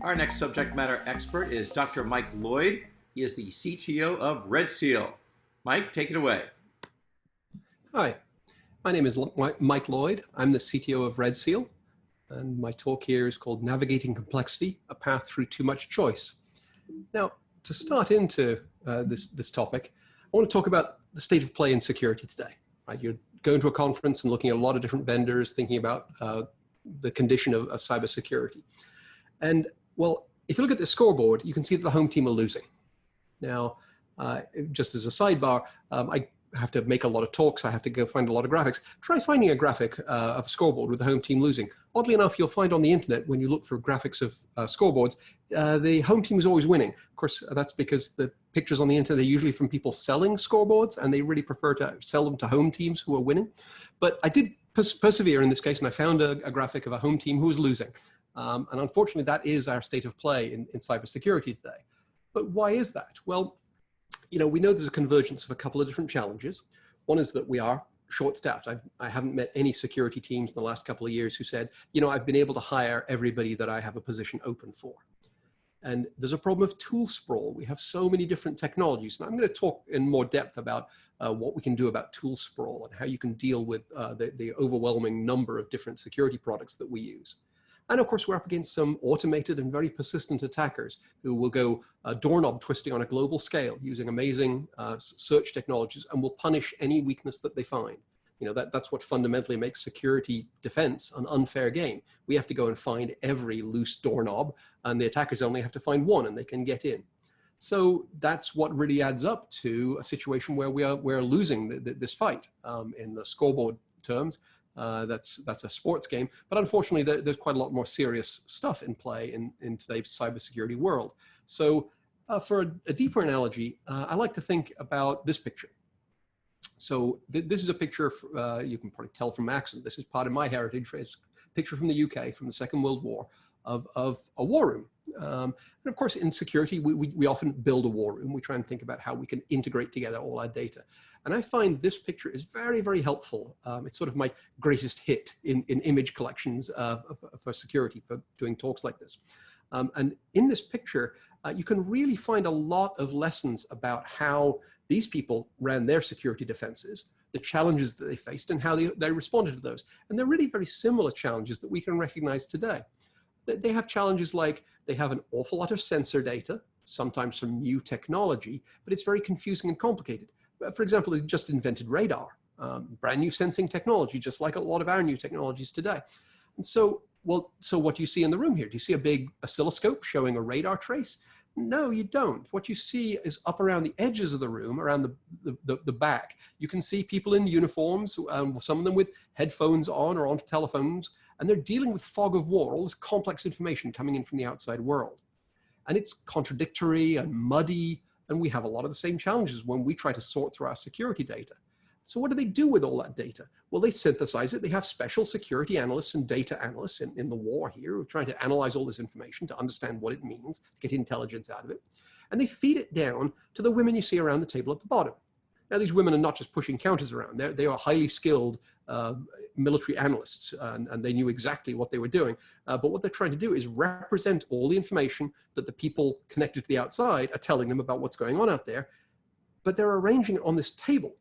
Our next subject matter expert is Dr. Mike Lloyd. He is the CTO of RedSeal. Mike, take it away. Hi, my name is Mike Lloyd. I'm the CTO of RedSeal, and my talk here is called Navigating Complexity, A Path Through Too Much Choice. Now, to start into this topic, I want to talk about the state of play in security today. Right? You're going to a conference and looking at a lot of different vendors, thinking about the condition of cybersecurity. And well, if you look at the scoreboard, you can see that the home team are losing. Now, just as a sidebar, I have to make a lot of talks. I have to go find a lot of graphics. Try finding a graphic of a scoreboard with the home team losing. Oddly enough, you'll find on the internet, when you look for graphics of scoreboards, the home team is always winning. Of course, that's because the pictures on the internet are usually from people selling scoreboards, and they really prefer to sell them to home teams who are winning. But I did persevere in this case, and I found a graphic of a home team who was losing. And unfortunately, that is our state of play in cybersecurity today. But why is that? Well, you know, we know there's a convergence of a couple of different challenges. One is that we are short-staffed. I haven't met any security teams in the last couple of years who said, you know, I've been able to hire everybody that I have a position open for. And there's a problem of tool sprawl. We have so many different technologies. And I'm going to talk in more depth about what we can do about tool sprawl and how you can deal with the overwhelming number of different security products that we use. And of course, we're up against some automated and very persistent attackers who will go doorknob twisting on a global scale using amazing search technologies and will punish any weakness that they find. You know, that's what fundamentally makes security defense an unfair game. We have to go and find every loose doorknob, and the attackers only have to find one and they can get in. So that's what really adds up to a situation where we're losing this fight in the scoreboard terms. That's a sports game, but unfortunately there's quite a lot more serious stuff in play in today's cybersecurity world. So for a deeper analogy, I like to think about this picture. So this is a picture, you can probably tell from accent, this is part of my heritage. It's a picture from the UK from the Second World War of a war room. And of course, in security, we often build a war room. We try and think about how we can integrate together all our data. And I find this picture is very, very helpful. It's sort of my greatest hit in image collections for security, for doing talks like this. And in this picture, you can really find a lot of lessons about how these people ran their security defenses, the challenges that they faced, and how they responded to those. And they're really very similar challenges that we can recognize today. They have challenges like they have an awful lot of sensor data, sometimes from new technology, but it's very confusing and complicated. For example, they just invented radar, brand new sensing technology, just like a lot of our new technologies today. And so, well, so what do you see in the room here? Do you see a big oscilloscope showing a radar trace? No, you don't. What you see is up around the edges of the room, around the back, you can see people in uniforms, some of them with headphones on or on telephones, and they're dealing with fog of war, all this complex information coming in from the outside world. And it's contradictory and muddy, and we have a lot of the same challenges when we try to sort through our security data. So what do they do with all that data? Well, they synthesize it. They have special security analysts and data analysts in the war here who are trying to analyze all this information to understand what it means, get intelligence out of it. And they feed it down to the women you see around the table at the bottom. Now, these women are not just pushing counters around. They are highly skilled military analysts, and they knew exactly what they were doing. But what they're trying to do is represent all the information that the people connected to the outside are telling them about what's going on out there. But they're arranging it on this table.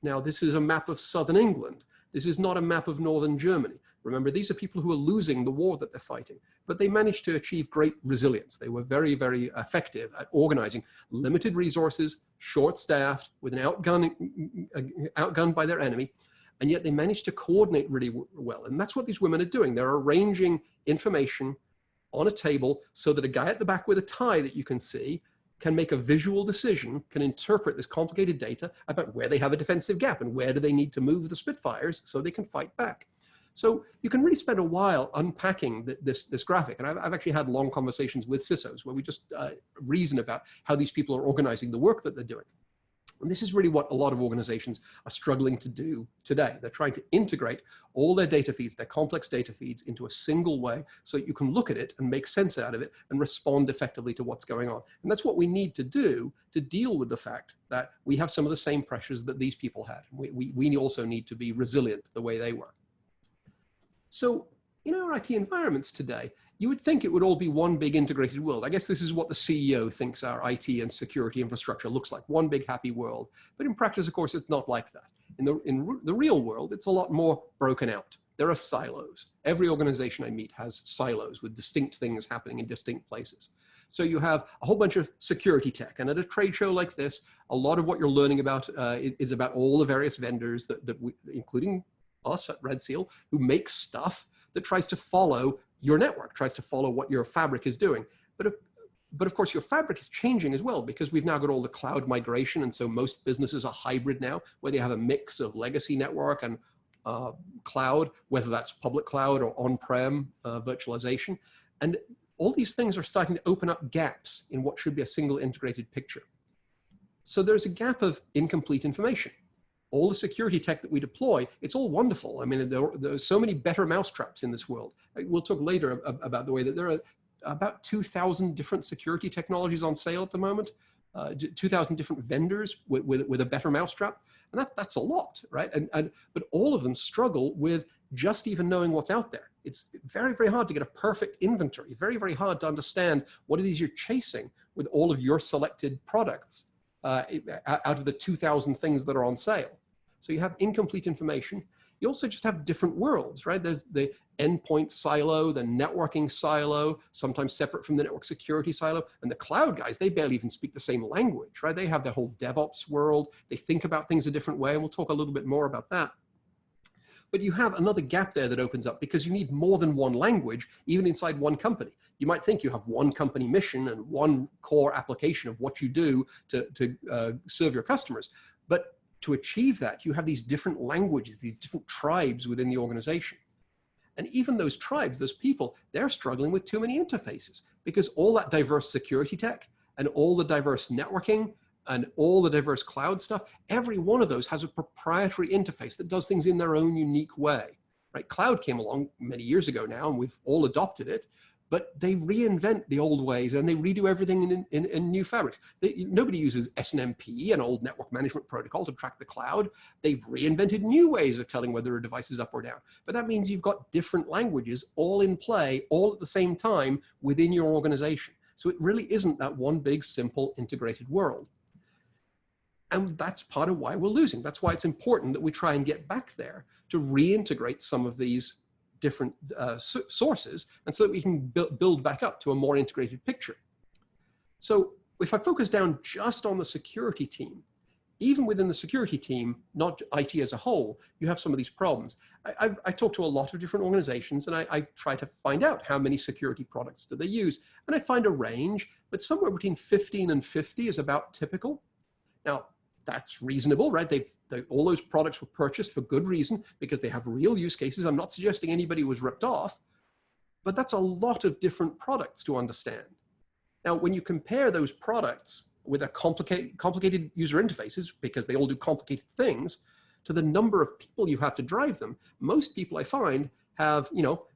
Now, this is a map of southern England. This is not a map of northern Germany. Remember, these are people who are losing the war that they're fighting, but they managed to achieve great resilience. They were very, very effective at organizing limited resources, short-staffed, with an outgunned by their enemy, and yet they managed to coordinate really well. And that's what these women are doing. They're arranging information on a table so that a guy at the back with a tie that you can see can make a visual decision, can interpret this complicated data about where they have a defensive gap and where do they need to move the Spitfires so they can fight back. So you can really spend a while unpacking this graphic. And I've actually had long conversations with CISOs where we just reason about how these people are organizing the work that they're doing. And this is really what a lot of organizations are struggling to do today. They're trying to integrate all their data feeds, their complex data feeds, into a single way so you can look at it and make sense out of it and respond effectively to what's going on. And that's what we need to do to deal with the fact that we have some of the same pressures that these people had. We also need to be resilient the way they were. So in our IT environments today, you would think it would all be one big integrated world. I guess this is what the CEO thinks our IT and security infrastructure looks like, one big happy world. But in practice, of course, it's not like that. In the real world, it's a lot more broken out. There are silos. Every organization I meet has silos with distinct things happening in distinct places. So you have a whole bunch of security tech. And at a trade show like this, a lot of what you're learning about is about all the various vendors that we, including us at RedSeal, who make stuff that tries to follow your network, tries to follow what your fabric is doing. But of course, your fabric is changing as well, because we've now got all the cloud migration. And so most businesses are hybrid now, where they have a mix of legacy network and cloud, whether that's public cloud or on-prem virtualization. And all these things are starting to open up gaps in what should be a single integrated picture. So there's a gap of incomplete information. All the security tech that we deploy, it's all wonderful. I mean, there are so many better mousetraps in this world. We'll talk later about the way that there are about 2,000 different security technologies on sale at the moment, 2,000 different vendors with a better mousetrap. And that's a lot, right? But all of them struggle with just even knowing what's out there. It's very, very hard to get a perfect inventory, very, very hard to understand what it is you're chasing with all of your selected products out of the 2,000 things that are on sale. So you have incomplete information. You also just have different worlds, right? There's the endpoint silo, the networking silo, sometimes separate from the network security silo. And the cloud guys, they barely even speak the same language, right? They have their whole DevOps world. They think about things a different way. And we'll talk a little bit more about that. But you have another gap there that opens up because you need more than one language, even inside one company. You might think you have one company mission and one core application of what you do to serve your customers. But to achieve that, you have these different languages, these different tribes within the organization. And even those tribes, those people, they're struggling with too many interfaces because all that diverse security tech and all the diverse networking and all the diverse cloud stuff, every one of those has a proprietary interface that does things in their own unique way, right? Cloud came along many years ago now, and we've all adopted it, but they reinvent the old ways and they redo everything in new fabrics. Nobody uses SNMP, an old network management protocol, to track the cloud. They've reinvented new ways of telling whether a device is up or down. But that means you've got different languages all in play, all at the same time within your organization. So it really isn't that one big, simple, integrated world. And that's part of why we're losing. That's why it's important that we try and get back there to reintegrate some of these different sources, and so that we can build back up to a more integrated picture. So if I focus down just on the security team, even within the security team, not IT as a whole, you have some of these problems. I talk to a lot of different organizations, and I try to find out how many security products do they use. And I find a range, but somewhere between 15 and 50 is about typical. Now, that's reasonable, right? All those products were purchased for good reason because they have real use cases. I'm not suggesting anybody was ripped off, but that's a lot of different products to understand. Now, when you compare those products with a complicated user interfaces, because they all do complicated things, to the number of people you have to drive them, most people I find have,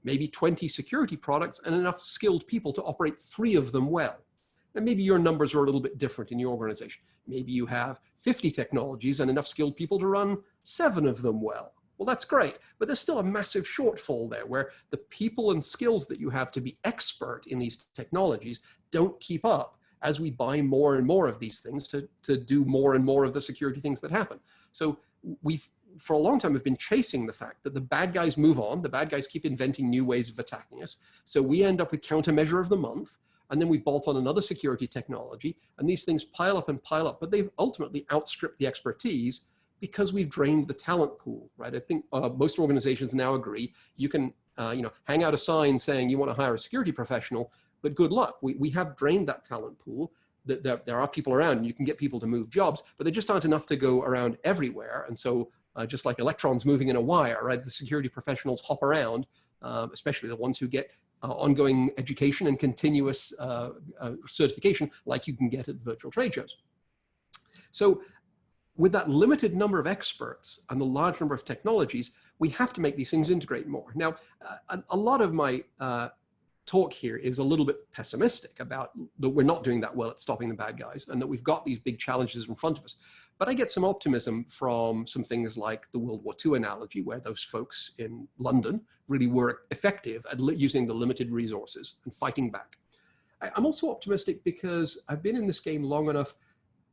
maybe 20 security products and enough skilled people to operate 3 of them well. And maybe your numbers are a little bit different in your organization. Maybe you have 50 technologies and enough skilled people to run 7 of them well. Well, that's great, but there's still a massive shortfall there where the people and skills that you have to be expert in these technologies don't keep up as we buy more and more of these things to do more and more of the security things that happen. So for a long time, we've been chasing the fact that the bad guys move on. The bad guys keep inventing new ways of attacking us. So we end up with countermeasure of the month. And then we bolt on another security technology, and these things pile up, but they've ultimately outstripped the expertise because we've drained the talent pool, right? I think most organizations now agree you can, hang out a sign saying you want to hire a security professional, but good luck. We have drained that talent pool. There are people around, and you can get people to move jobs, but there just aren't enough to go around everywhere. And so just like electrons moving in a wire, right? The security professionals hop around, especially the ones who get ongoing education and continuous certification like you can get at virtual trade shows. So with that limited number of experts and the large number of technologies, we have to make these things integrate more. Now, a lot of my talk here is a little bit pessimistic about that we're not doing that well at stopping the bad guys and that we've got these big challenges in front of us. But I get some optimism from some things like the World War II analogy, where those folks in London really were effective at using the limited resources and fighting back. I'm also optimistic because I've been in this game long enough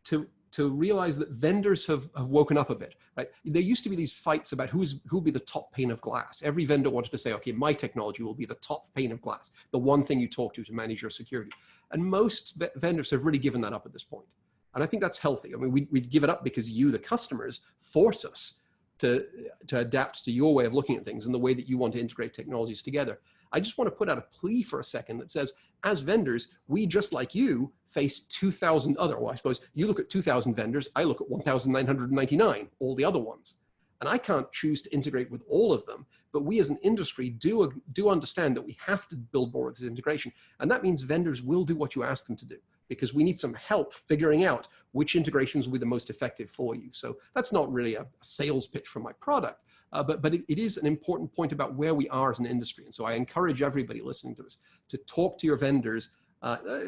to realize that vendors have woken up a bit, right? There used to be these fights about who'll be the top pane of glass. Every vendor wanted to say, okay, my technology will be the top pane of glass, the one thing you talk to manage your security. And most vendors have really given that up at this point. And I think that's healthy. I mean, we'd give it up because you, the customers, force us to adapt to your way of looking at things and the way that you want to integrate technologies together. I just want to put out a plea for a second that says, as vendors, we, just like you, face 2,000 other, well, I suppose you look at 2,000 vendors, I look at 1,999, all the other ones. And I can't choose to integrate with all of them, but we as an industry do understand that we have to build more of this integration. And that means vendors will do what you ask them to do, because we need some help figuring out which integrations will be the most effective for you. So that's not really a sales pitch for my product, but it is an important point about where we are as an industry. And so I encourage everybody listening to this to talk to your vendors,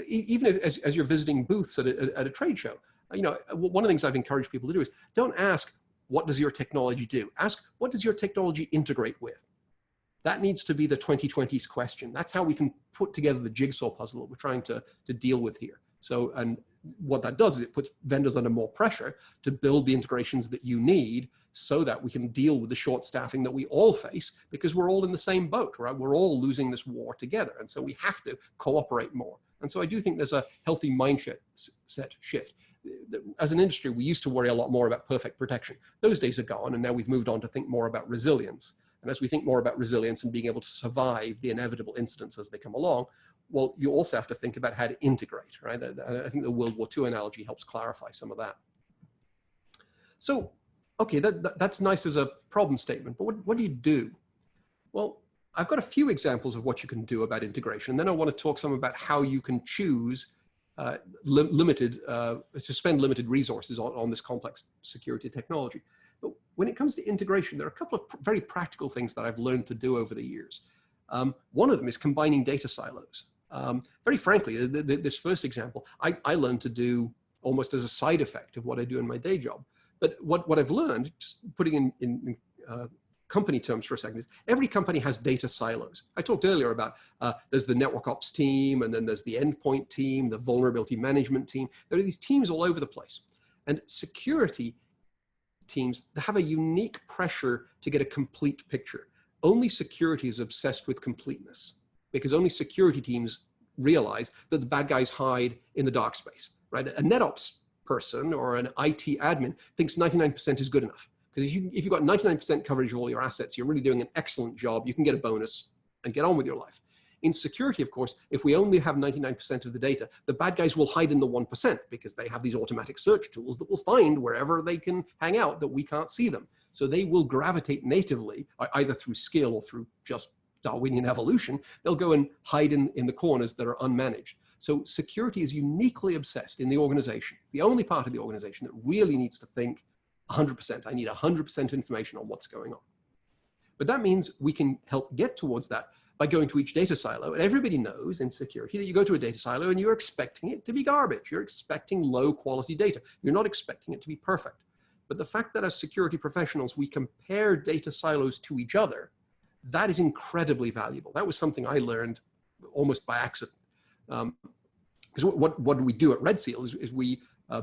even as you're visiting booths at a trade show. You know, one of the things I've encouraged people to do is don't ask, what does your technology do? Ask, what does your technology integrate with? That needs to be the 2020s question. That's how we can put together the jigsaw puzzle that we're trying to deal with here. So, and what that does is it puts vendors under more pressure to build the integrations that you need so that we can deal with the short staffing that we all face, because we're all in the same boat, right? We're all losing this war together. And so we have to cooperate more. And so I do think there's a healthy mindset shift. As an industry, we used to worry a lot more about perfect protection. Those days are gone, and now we've moved on to think more about resilience. And as we think more about resilience and being able to survive the inevitable incidents as they come along, well, you also have to think about how to integrate, right? I think the World War II analogy helps clarify some of that. So, okay, that's nice as a problem statement, but what do you do? Well, I've got a few examples of what you can do about integration. And then I want to talk some about how you can choose to spend limited resources on this complex security technology. But when it comes to integration, there are a couple of very practical things that I've learned to do over the years. One of them is combining data silos. Very frankly, this first example, I learned to do almost as a side effect of what I do in my day job. But what I've learned, just putting in company terms for a second, is every company has data silos. I talked earlier about there's the network ops team, and then there's the endpoint team, the vulnerability management team. There are these teams all over the place. And security teams have a unique pressure to get a complete picture. Only security is obsessed with completeness, because only security teams realize that the bad guys hide in the dark space, right? A NetOps person or an IT admin thinks 99% is good enough. Because if you've got 99% coverage of all your assets, you're really doing an excellent job. You can get a bonus and get on with your life. In security, of course, if we only have 99% of the data, the bad guys will hide in the 1% because they have these automatic search tools that will find wherever they can hang out that we can't see them. So they will gravitate natively, either through skill or through just Darwinian evolution. They'll go and hide in the corners that are unmanaged. So security is uniquely obsessed in the organization. It's the only part of the organization that really needs to think 100%. I need 100% information on what's going on. But that means we can help get towards that by going to each data silo. And everybody knows in security that you go to a data silo and you're expecting it to be garbage. You're expecting low quality data. You're not expecting it to be perfect. But the fact that as security professionals, we compare data silos to each other, that is incredibly valuable. That was something I learned almost by accident. Because what we do at RedSeal is we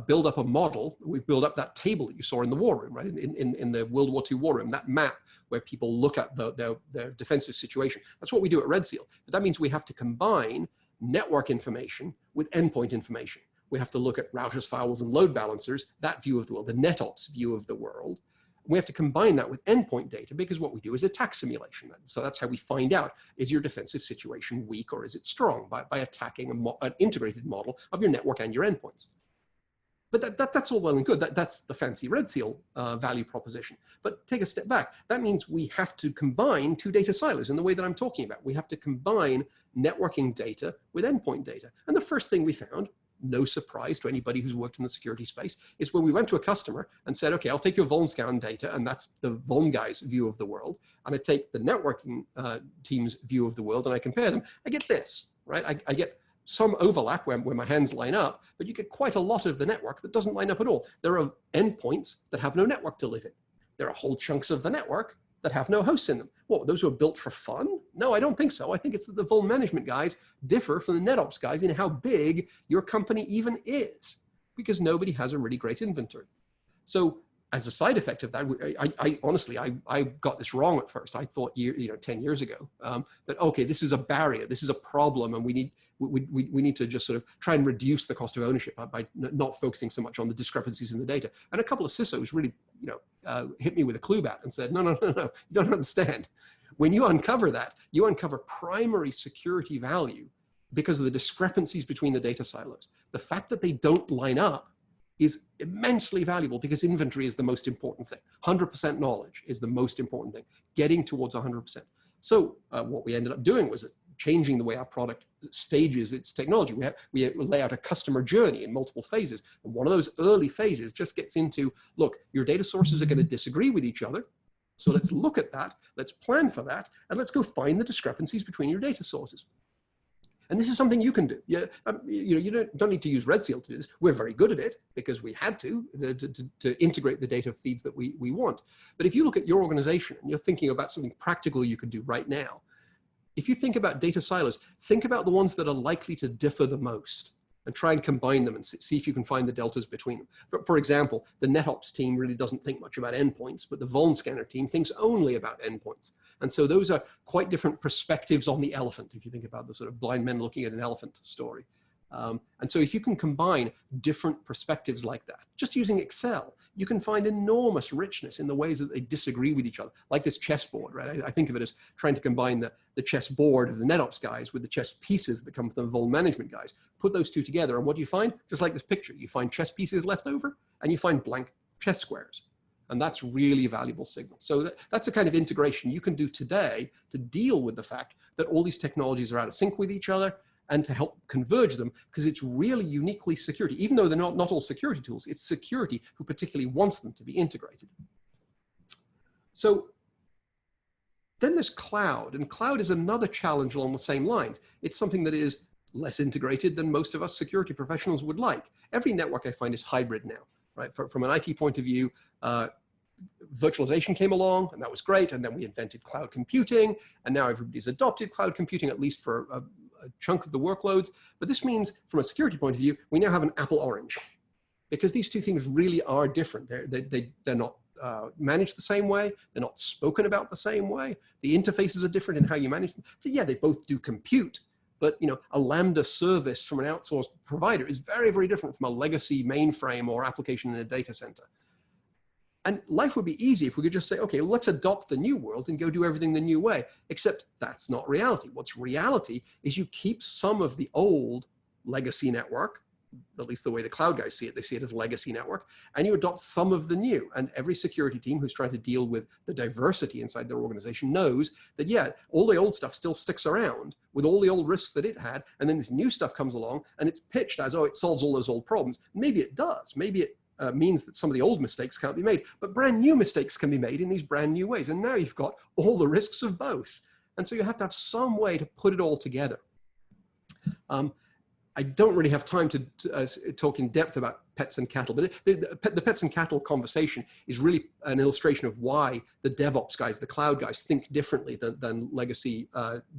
build up a model. We build up that table that you saw in the war room, right? In the World War II war room, that map where people look at their defensive situation. That's what we do at RedSeal. But that means we have to combine network information with endpoint information. We have to look at routers, firewalls, and load balancers, that view of the world, the NetOps view of the world. We have to combine that with endpoint data, because what we do is attack simulation. So that's how we find out, is your defensive situation weak or is it strong, by attacking an integrated model of your network and your endpoints. But that's all well and good. That's the fancy RedSeal value proposition. But take a step back. That means we have to combine two data silos in the way that I'm talking about. We have to combine networking data with endpoint data. And the first thing we found, no surprise to anybody who's worked in the security space, is when we went to a customer and said, okay, I'll take your vuln scan data, and that's the vuln guy's view of the world, and I take the networking team's view of the world, and I compare them, I get this, right? I get some overlap where my hands line up, but you get quite a lot of the network that doesn't line up at all. There are endpoints that have no network to live in. There are whole chunks of the network that have no hosts in them. What, those were built for fun? No, I don't think so. I think it's that the vuln management guys differ from the NetOps guys in how big your company even is, because nobody has a really great inventory. So as a side effect of that, I honestly got this wrong at first. I thought 10 years ago that, okay, this is a barrier, this is a problem, and we need to just sort of try and reduce the cost of ownership by not focusing so much on the discrepancies in the data. And a couple of CISOs really hit me with a clue bat and said, no, you don't understand. When you uncover that, you uncover primary security value because of the discrepancies between the data silos. The fact that they don't line up is immensely valuable because inventory is the most important thing. 100% knowledge is the most important thing, getting towards 100%. So what we ended up doing was changing the way our product stages its technology. We lay out a customer journey in multiple phases. And one of those early phases just gets into, look, your data sources are going to disagree with each other. So let's look at that, let's plan for that, and let's go find the discrepancies between your data sources. And this is something you can do. You don't need to use RedSeal to do this. We're very good at it because we had to integrate the data feeds that we want. But if you look at your organization and you're thinking about something practical you could do right now, if you think about data silos, think about the ones that are likely to differ the most and try and combine them and see if you can find the deltas between them. For example, the NetOps team really doesn't think much about endpoints, but the vuln scanner team thinks only about endpoints. And so those are quite different perspectives on the elephant, if you think about the sort of blind men looking at an elephant story. And so if you can combine different perspectives like that, just using Excel, you can find enormous richness in the ways that they disagree with each other, like this chessboard, right? I think of it as trying to combine the chessboard of the NetOps guys with the chess pieces that come from the vuln management guys. Put those two together, and what do you find? Just like this picture, you find chess pieces left over, and you find blank chess squares. And that's really a valuable signal. So that's the kind of integration you can do today to deal with the fact that all these technologies are out of sync with each other, and to help converge them, because it's really uniquely security. Even though they're not all security tools, it's security who particularly wants them to be integrated. So then there's cloud, and cloud is another challenge along the same lines. It's something that is less integrated than most of us security professionals would like. Every network I find is hybrid now, right? From an IT point of view, virtualization came along, and that was great, and then we invented cloud computing, and now everybody's adopted cloud computing, at least for a chunk of the workloads. But this means, from a security point of view, we now have an apple orange, because these two things really are different. They're not managed the same way. They're not spoken about the same way. The interfaces are different in how you manage them. Yeah, they both do compute, but a Lambda service from an outsourced provider is very, very different from a legacy mainframe or application in a data center. And life would be easy if we could just say, okay, let's adopt the new world and go do everything the new way, except that's not reality. What's reality is you keep some of the old legacy network, at least the way the cloud guys see it, they see it as legacy network, and you adopt some of the new. And every security team who's trying to deal with the diversity inside their organization knows that, yeah, all the old stuff still sticks around with all the old risks that it had, and then this new stuff comes along and it's pitched as, oh, it solves all those old problems. Maybe it does. Maybe it means that some of the old mistakes can't be made, but brand new mistakes can be made in these brand new ways. And now you've got all the risks of both. And so you have to have some way to put it all together. I don't really have time to talk in depth about pets and cattle, but the pets and cattle conversation is really an illustration of why the DevOps guys, the cloud guys, think differently than legacy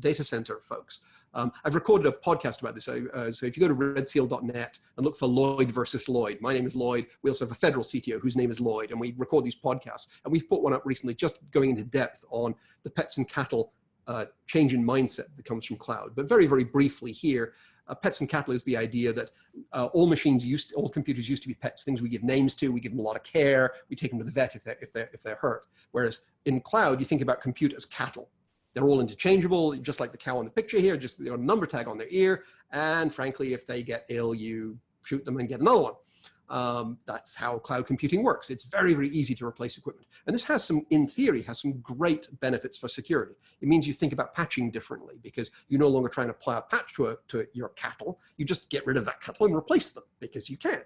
data center folks. I've recorded a podcast about this. So if you go to redseal.net and look for Lloyd versus Lloyd, my name is Lloyd. We also have a federal CTO whose name is Lloyd, and we record these podcasts. And we've put one up recently just going into depth on the pets and cattle change in mindset that comes from cloud. But very, very briefly here, pets and cattle is the idea that all computers used to be pets, things we give names to, we give them a lot of care, we take them to the vet if they're hurt. Whereas in cloud, you think about compute as cattle. They're all interchangeable, just like the cow in the picture here, just they're a number tag on their ear. And frankly, if they get ill, you shoot them and get another one. That's how cloud computing works. It's very, very easy to replace equipment. And this has some, in theory, has some great benefits for security. It means you think about patching differently because you're no longer trying to apply a patch to your cattle. You just get rid of that cattle and replace them because you can.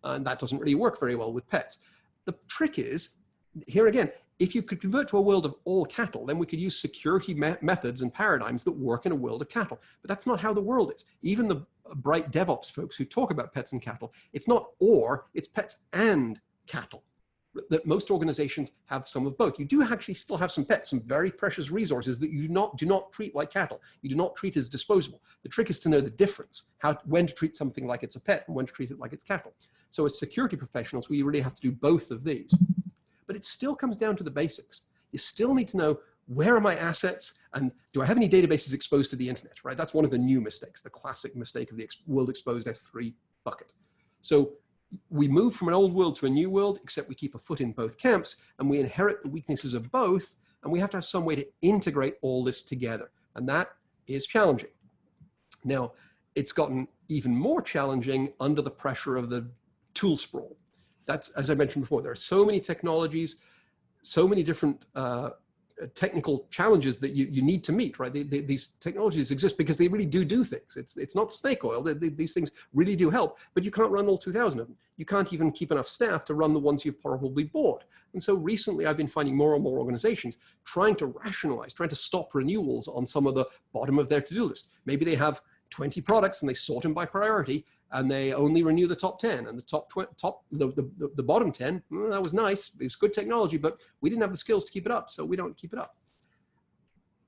And that doesn't really work very well with pets. The trick is, here again, if you could convert to a world of all cattle, then we could use security methods and paradigms that work in a world of cattle. But that's not how the world is. Even the bright DevOps folks who talk about pets and cattle. It's not or, it's pets and cattle. That most organizations have some of both. You do actually still have some pets, some very precious resources that you do not treat like cattle. You do not treat as disposable. The trick is to know the difference, when to treat something like it's a pet and when to treat it like it's cattle. So as security professionals, we really have to do both of these. But it still comes down to the basics. You still need to know, where are my assets, and do I have any databases exposed to the internet, right? That's one of the new mistakes, the classic mistake of the world exposed S3 bucket. So we move from an old world to a new world, except we keep a foot in both camps, and we inherit the weaknesses of both, and we have to have some way to integrate all this together. And that is challenging. Now, it's gotten even more challenging under the pressure of the tool sprawl. That's, as I mentioned before, there are so many technologies, so many different technical challenges that you need to meet, right? These technologies exist because they really do things. It's not snake oil. These things really do help, but you can't run all 2,000 of them. You can't even keep enough staff to run the ones you've probably bought. And so recently I've been finding more and more organizations trying to rationalize, trying to stop renewals on some of the bottom of their to-do list. Maybe they have 20 products and they sort them by priority, and they only renew the top 10, and the bottom 10, that was nice. It was good technology, but we didn't have the skills to keep it up, so we don't keep it up.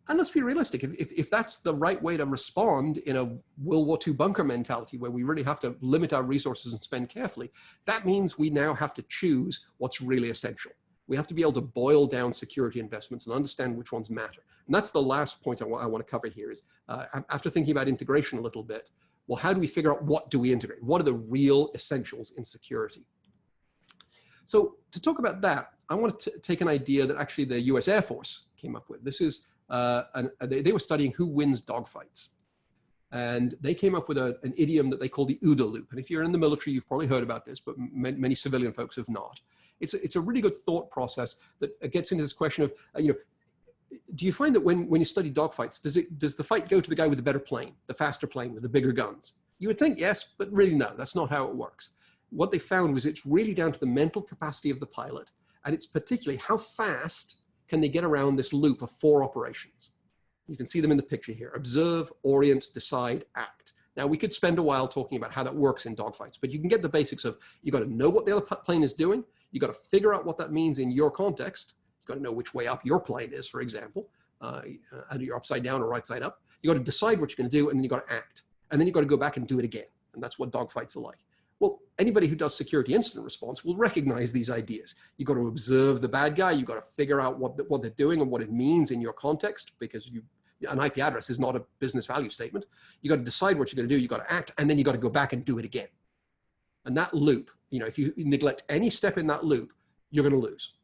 And let's be realistic. If that's the right way to respond in a World War II bunker mentality where we really have to limit our resources and spend carefully, that means we now have to choose what's really essential. We have to be able to boil down security investments and understand which ones matter. And that's the last point I want to cover here is, after thinking about integration a little bit, well, how do we figure out what do we integrate? What are the real essentials in security? So to talk about that, I want to take an idea that actually the US Air Force came up with. This is, they were studying who wins dogfights. And they came up with an idiom that they call the OODA loop. And if you're in the military, you've probably heard about this, but many civilian folks have not. It's a really good thought process that gets into this question of, do you find that when you study dogfights, does the fight go to the guy with the better plane, the faster plane with the bigger guns? You would think yes, but really no, that's not how it works. What they found was it's really down to the mental capacity of the pilot, and it's particularly how fast can they get around this loop of 4 operations. You can see them in the picture here: observe, orient, decide, act. Now we could spend a while talking about how that works in dogfights, but you can get the basics of, you got to know what the other plane is doing, you got to figure out what that means in your context. You've got to know which way up your plane is, for example, either you're upside down or right side up. You got to decide what you're going to do, and then you got to act. And then you got to go back and do it again. And that's what dogfights are like. Well, anybody who does security incident response will recognize these ideas. You got to observe the bad guy. You got to figure out what they're doing and what it means in your context, because an IP address is not a business value statement. You got to decide what you're going to do. You got to act, and then you got to go back and do it again. And that loop, if you neglect any step in that loop, you're going to lose.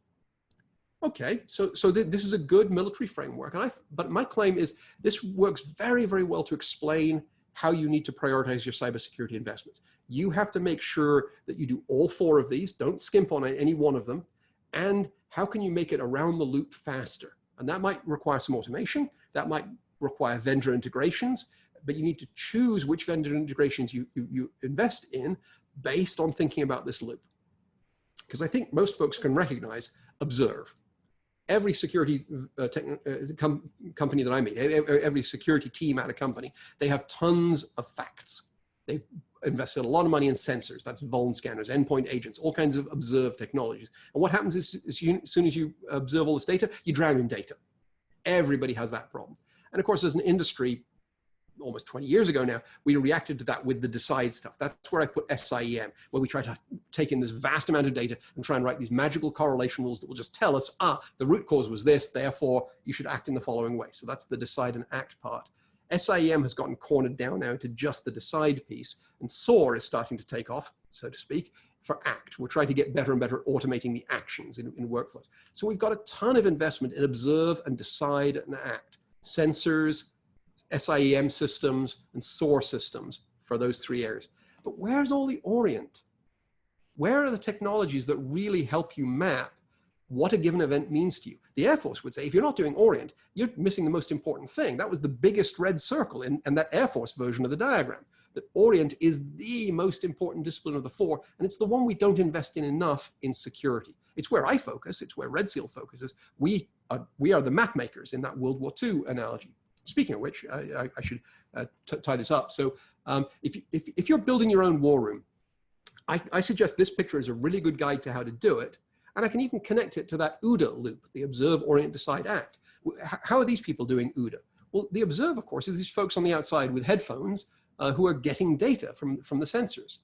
Okay, so this is a good military framework, but my claim is this works very, very well to explain how you need to prioritize your cybersecurity investments. You have to make sure that you do all 4 of these, don't skimp on any one of them, and how can you make it around the loop faster? And that might require some automation, that might require vendor integrations, but you need to choose which vendor integrations you invest in based on thinking about this loop. Because I think most folks can recognize, observe. Every security company that I meet, every security team at a company, they have tons of facts. They've invested a lot of money in sensors, that's vuln scanners, endpoint agents, all kinds of observed technologies. And what happens is, as soon as you observe all this data, you drown in data. Everybody has that problem. And of course, as an industry, almost 20 years ago now, we reacted to that with the decide stuff. That's where I put SIEM, where we try to take in this vast amount of data and try and write these magical correlation rules that will just tell us, the root cause was this, therefore you should act in the following way. So that's the decide and act part. SIEM has gotten cornered down now to just the decide piece, and SOAR is starting to take off, so to speak, for act. We're trying to get better and better at automating the actions in workflows. So we've got a ton of investment in observe and decide and act. Sensors, SIEM systems, and SOAR systems for those 3 areas. But where's all the orient? Where are the technologies that really help you map what a given event means to you? The Air Force would say, if you're not doing orient, you're missing the most important thing. That was the biggest red circle in that Air Force version of the diagram. That orient is the most important discipline of the 4, and it's the one we don't invest in enough in security. It's where I focus, it's where RedSeal focuses. We are the map makers in that World War II analogy. Speaking of which, I should tie this up. So If you're building your own war room, I suggest this picture is a really good guide to how to do it. And I can even connect it to that OODA loop, the observe, orient, decide, act. How are these people doing OODA? Well, the observe, of course, is these folks on the outside with headphones who are getting data from the sensors.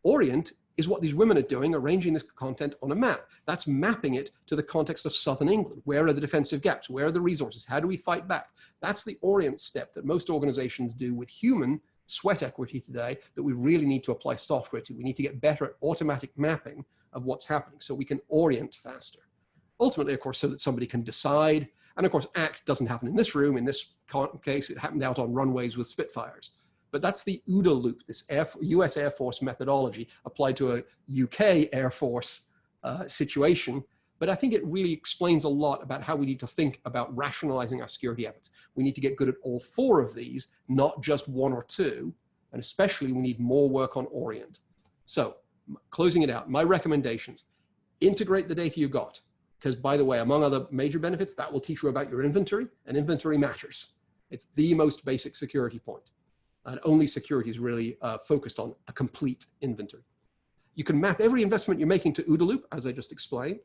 Orient is what these women are doing, arranging this content on a map. That's mapping it to the context of Southern England. Where are the defensive gaps? Where are the resources? How do we fight back? That's the orient step that most organizations do with human sweat equity today that we really need to apply software to. We need to get better at automatic mapping of what's happening so we can orient faster. Ultimately, of course, so that somebody can decide. And of course, act doesn't happen in this room. In this case, it happened out on runways with Spitfires. But that's the OODA loop, this US Air Force methodology applied to a UK Air Force situation. But I think it really explains a lot about how we need to think about rationalizing our security efforts. We need to get good at all four of these, not just one or two. And especially we need more work on orient. So closing it out, my recommendations: integrate the data you've got. Because by the way, among other major benefits, that will teach you about your inventory, and inventory matters. It's the most basic security point. And only security is really focused on a complete inventory. You can map every investment you're making to OODA loop, as I just explained.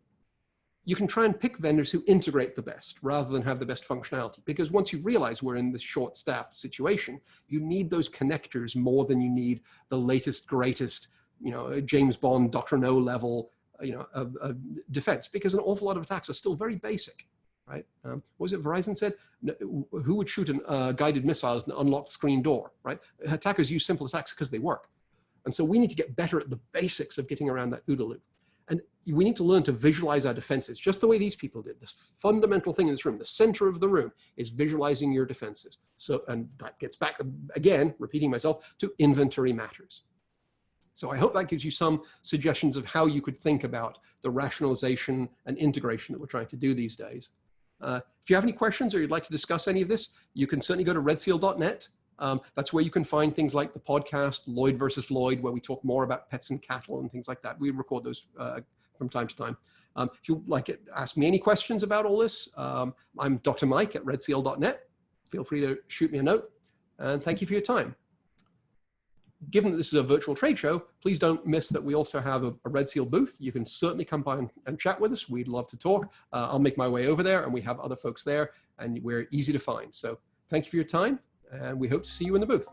You can try and pick vendors who integrate the best rather than have the best functionality. Because once you realize we're in this short-staffed situation, you need those connectors more than you need the latest, greatest, James Bond, Dr. No level, defense. Because an awful lot of attacks are still very basic, right? What was it Verizon said? Who would shoot a guided missile at an unlocked screen door, right? Attackers use simple attacks because they work. And so we need to get better at the basics of getting around that OODA loop. And we need to learn to visualize our defenses, just the way these people did. This fundamental thing in this room, the center of the room, is visualizing your defenses. So, and that gets back, again, repeating myself, to inventory matters. So I hope that gives you some suggestions of how you could think about the rationalization and integration that we're trying to do these days. If you have any questions or you'd like to discuss any of this, you can certainly go to redseal.net. That's where you can find things like the podcast, Lloyd versus Lloyd, where we talk more about pets and cattle and things like that. We record those from time to time. If you'd like to ask me any questions about all this, I'm Dr. Mike at redseal.net. Feel free to shoot me a note. And thank you for your time. Given that this is a virtual trade show, please don't miss that we also have a RedSeal booth. You can certainly come by and chat with us. We'd love to talk. I'll make my way over there, and we have other folks there, and we're easy to find. So thank you for your time, and we hope to see you in the booth.